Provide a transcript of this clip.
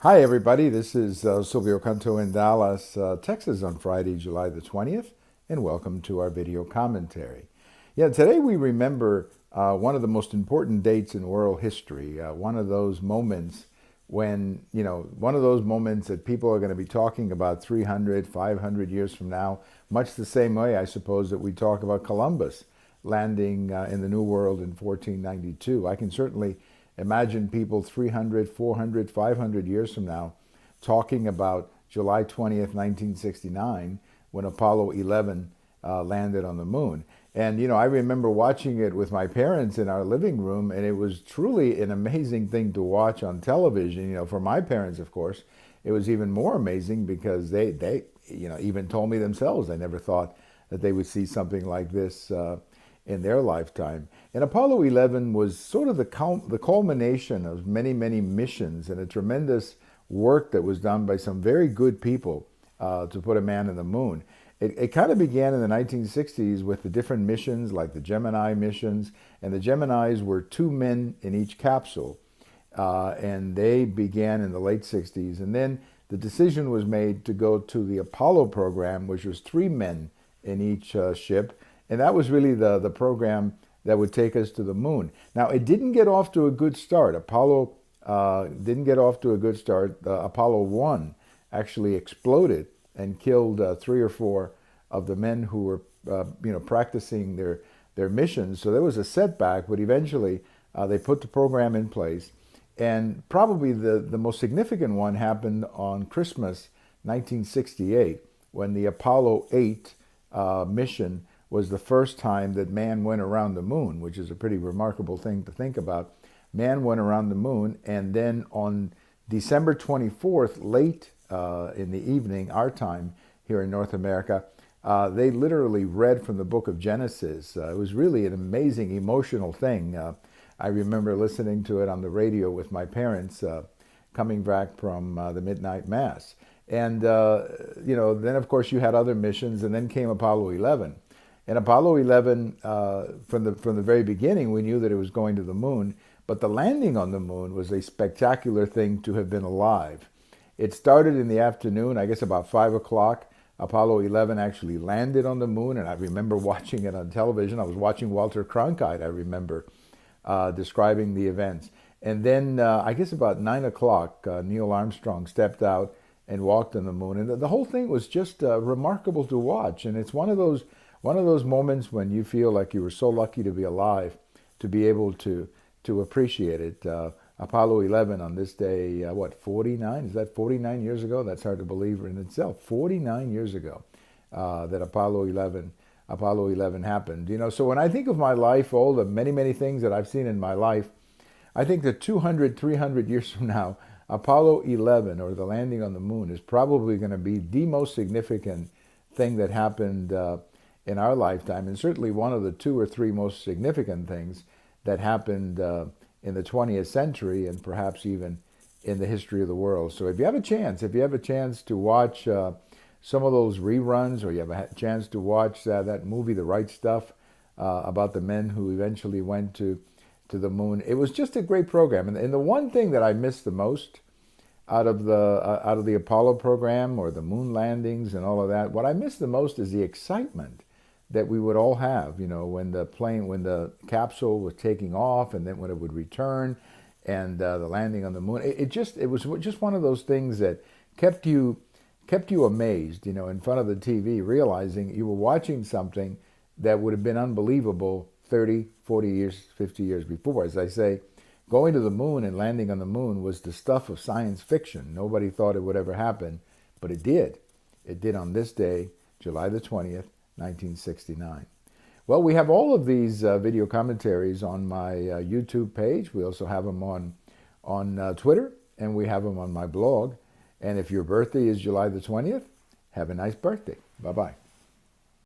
Hi, everybody. This is Silvio Canto in Dallas, Texas on Friday, July the 20th, and welcome to our video commentary. Yeah, today we remember one of the most important dates in world history, one of those moments when, one of those moments that people are going to be talking about 300, 500 years from now, much the same way, I suppose, that we talk about Columbus landing in the New World in 1492. I can certainly imagine people 300, 400, 500 years from now talking about July 20th, 1969, when Apollo 11 landed on the moon. And, I remember watching it with my parents in our living room, and it was truly an amazing thing to watch on television. For my parents, of course, it was even more amazing because they even told me themselves they never thought that they would see something like this in their lifetime. And Apollo 11 was sort of the culmination of many, many missions and a tremendous work that was done by some very good people to put a man in the moon. It kind of began in the 1960s with the different missions, like the Gemini missions, and the Geminis were two men in each capsule, and they began in the late 60s. And then the decision was made to go to the Apollo program, which was three men in each ship, and that was really the program that would take us to the moon. Now, it didn't get off to a good start. Apollo didn't get off to a good start. Apollo 1 actually exploded and killed three or four of the men who were practicing their missions. So there was a setback, but eventually they put the program in place. And probably the most significant one happened on Christmas 1968, when the Apollo 8 mission was the first time that man went around the moon, which is a pretty remarkable thing to think about. Man went around the moon, and then on December 24th, late in the evening, our time here in North America, they literally read from the book of Genesis. It was really an amazing, emotional thing. I remember listening to it on the radio with my parents coming back from the midnight mass. And, then of course you had other missions, and then came Apollo 11. And Apollo 11, from the very beginning, we knew that it was going to the moon, but the landing on the moon was a spectacular thing to have been alive. It started in the afternoon, I guess about 5 o'clock. Apollo 11 actually landed on the moon, and I remember watching it on television. I was watching Walter Cronkite, I remember, describing the events. And then, I guess about 9 o'clock, Neil Armstrong stepped out and walked on the moon. And the whole thing was just remarkable to watch. And it's one of those moments when you feel like you were so lucky to be alive, to be able to appreciate it. Apollo 11 on this day, 49? Is that 49 years ago? That's hard to believe in itself. 49 years ago that Apollo 11 happened. So when I think of my life, all the many, many things that I've seen in my life, I think that 200, 300 years from now, Apollo 11, or the landing on the moon, is probably going to be the most significant thing that happened in our lifetime, and certainly one of the two or three most significant things that happened in the 20th century, and perhaps even in the history of the world. So if you have a chance to watch some of those reruns, or you have a chance to watch that movie, The Right Stuff, about the men who eventually went to the moon, it was just a great program. And the one thing that I missed the most out of the Apollo program, or the moon landings and all of that, what I miss the most is the excitement that we would all have, when the capsule was taking off, and then when it would return, and the landing on the moon. It was just one of those things that kept you amazed, in front of the TV, realizing you were watching something that would have been unbelievable 30, 40 years, 50 years before. As I say, going to the moon and landing on the moon was the stuff of science fiction. Nobody thought it would ever happen, but it did. It did on this day, July the 20th, 1969. Well, we have all of these video commentaries on my YouTube page. We also have them on Twitter, and we have them on my blog. And if your birthday is July the 20th, have a nice birthday. Bye-bye.